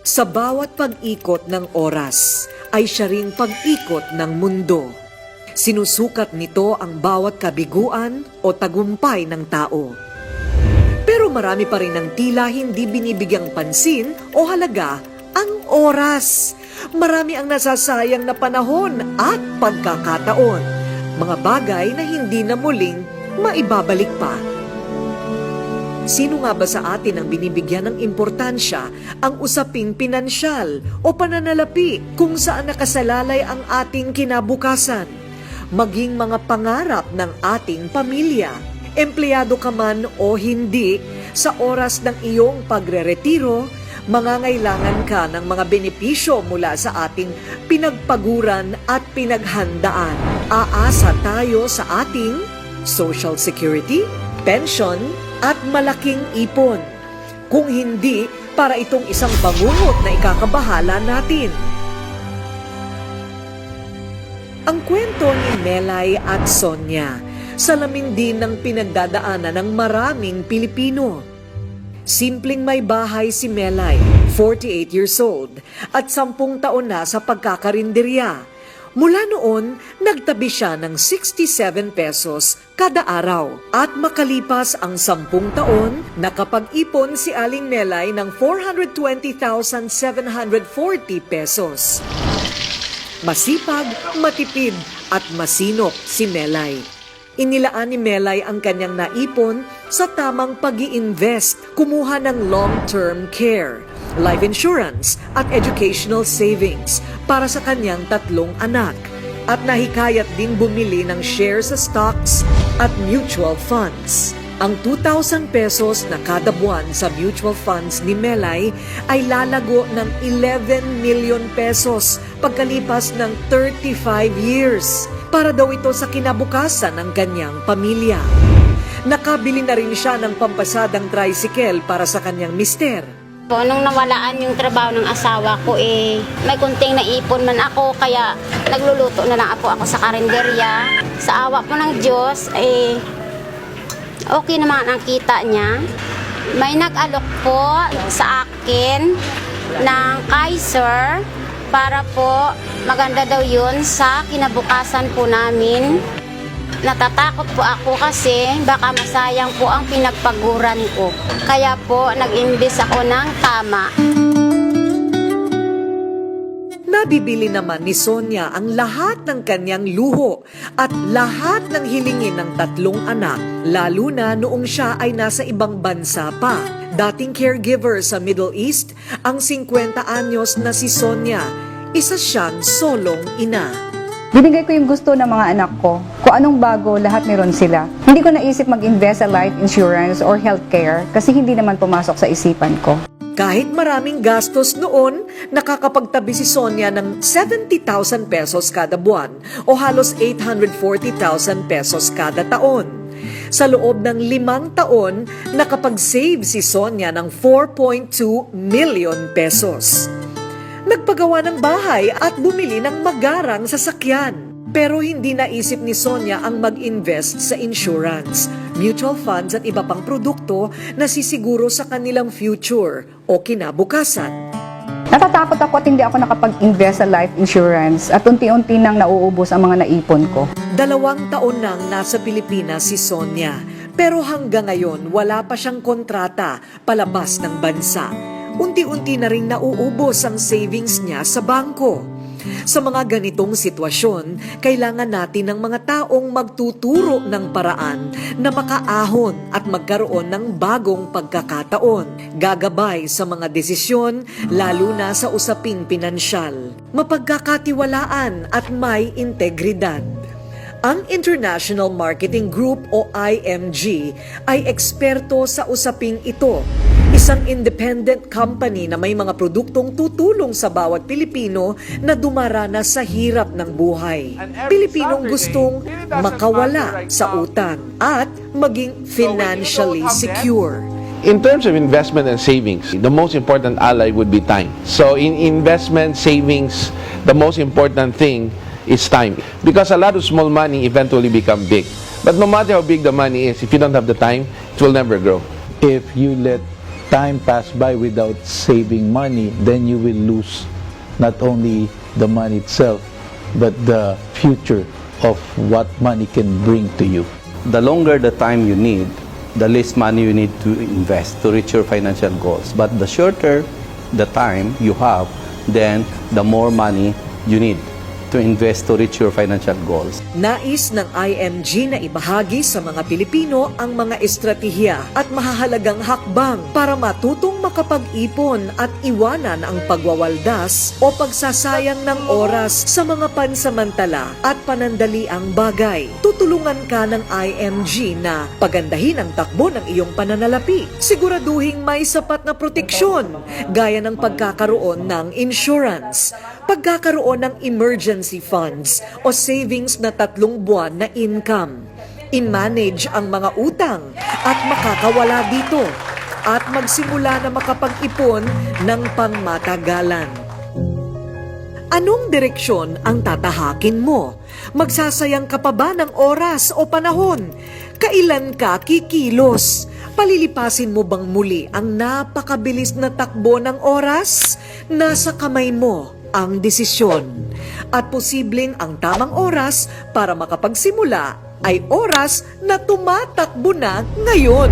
Sa bawat pag-ikot ng oras ay siya ring pag-ikot ng mundo. Sinusukat nito ang bawat kabiguan o tagumpay ng tao. Pero marami pa rin ang tila hindi binibigyang pansin o halaga ang oras. Marami ang nasasayang na panahon at pagkakataon. Mga bagay na hindi na muling maibabalik pa. Sino nga ba sa atin ang binibigyan ng importansya ang usaping pinansyal o pananalapi kung saan nakasalalay ang ating kinabukasan? Maging mga pangarap ng ating pamilya, empleyado ka man o hindi, sa oras ng iyong pagreretiro, mangangailangan ka ng mga benepisyo mula sa ating pinagpaguran at pinaghandaan. Aasa tayo sa ating Social Security, pension, at malaking ipon. Kung hindi, para itong isang bangungot na ikakabahala natin. Ang kwento ni Melay at Sonia, salamin din ng pinagdadaanan ng maraming Pilipino. Simpleng may bahay si Melay, 48 years old, at 10 taon na sa pagkakarinderya. Mula noon, nagtabi siya ng 67 pesos kada araw. At makalipas ang 10 taon, nakapag-ipon si Aling Melay ng 420,740 pesos. Masipag, matipid at masinop si Melay. Inilaan ni Melay ang kanyang naipon sa tamang pag-i-invest, kumuha ng long-term care, life insurance at educational savings para sa kanyang 3 anak. At nahikayat din bumili ng shares sa stocks at mutual funds. Ang 2,000 pesos na kada buwan sa mutual funds ni Melay ay lalago ng 11 million pesos pagkalipas ng 35 years. Para daw ito sa kinabukasan ng kanyang pamilya. Nakabili na rin siya ng pampasadang tricycle para sa kanyang mister. Nung nawalaan yung trabaho ng asawa ko, may kunting naipon man ako, kaya nagluluto na lang ako sa karinderya. Sa awa po ng Diyos, okay naman ang kita niya. May nag-alok po sa akin ng Kaiser para po maganda daw yun sa kinabukasan po namin. Natatakot po ako kasi baka masayang po ang pinagpaguran ko. Kaya po nag-invest ako ng tama. Nabibili naman ni Sonia ang lahat ng kanyang luho at lahat ng hilingin ng 3 anak, lalo na noong siya ay nasa ibang bansa pa. Dating caregiver sa Middle East, ang 50 anyos na si Sonia, isa siyang solong ina. Binigay ko yung gusto ng mga anak ko. Kung anong bago, lahat meron sila. Hindi ko naisip mag-invest sa life insurance or healthcare kasi hindi naman pumasok sa isipan ko. Kahit maraming gastos noon, nakakapagtabi si Sonia ng 70,000 pesos kada buwan o halos 840,000 pesos kada taon. Sa loob ng 5 taon, nakapag-save si Sonia ng 4.2 million pesos. Nagpagawa ng bahay at bumili ng magarang sasakyan. Pero hindi naisip ni Sonia ang mag-invest sa insurance, mutual funds at iba pang produkto na sisiguro sa kanilang future o kinabukasan. Natatakot ako at hindi ako nakapag-invest sa life insurance at unti-unti nang nauubos ang mga naipon ko. 2 taon nang nasa Pilipinas si Sonia, pero hanggang ngayon wala pa siyang kontrata palabas ng bansa. Unti-unti na rin nauubos ang savings niya sa bangko. Sa mga ganitong sitwasyon, kailangan natin ng mga taong magtuturo ng paraan na makaahon at magkaroon ng bagong pagkakataon. Gagabay sa mga desisyon, lalo na sa usaping pinansyal. Mapagkakatiwalaan at may integridad. Ang International Marketing Group o IMG ay eksperto sa usaping ito. Isang independent company na may mga produktong tutulong sa bawat Pilipino na dumaranas sa hirap ng buhay. Pilipinong gustong makawala sa utang at maging financially secure. In terms of investment and savings, the most important ally would be time. So in investment, savings, the most important thing is time. Because a lot of small money eventually become big. But no matter how big the money is, if you don't have the time, it will never grow. If you let time pass by without saving money, then you will lose not only the money itself, but the future of what money can bring to you. The longer the time you need, the less money you need to invest to reach your financial goals. But the shorter the time you have, then the more money you need to invest to reach your financial goals. Nais ng IMG na ibahagi sa mga Pilipino ang mga estratehiya at mahahalagang hakbang para matutong makapag-ipon at iwanan ang pagwawaldas o pagsasayang ng oras sa mga pansamantala at panandaliang bagay. Tutulungan ka ng IMG na pagandahin ang takbo ng iyong pananalapi. Siguraduhing may sapat na proteksyon gaya ng pagkakaroon ng insurance, pagkakaroon ng emergency funds o savings na 3 buwan na income. I-manage ang mga utang at makakawala dito at magsimula na makapag-ipon ng pangmatagalan. Anong direksyon ang tatahakin mo? Magsasayang ka pa ba ng oras o panahon? Kailan ka kikilos? Palilipasin mo bang muli ang napakabilis na takbo ng oras? Nasa kamay mo ang desisyon. At posibleng ang tamang oras para makapagsimula ay oras na tumatakbo na ngayon.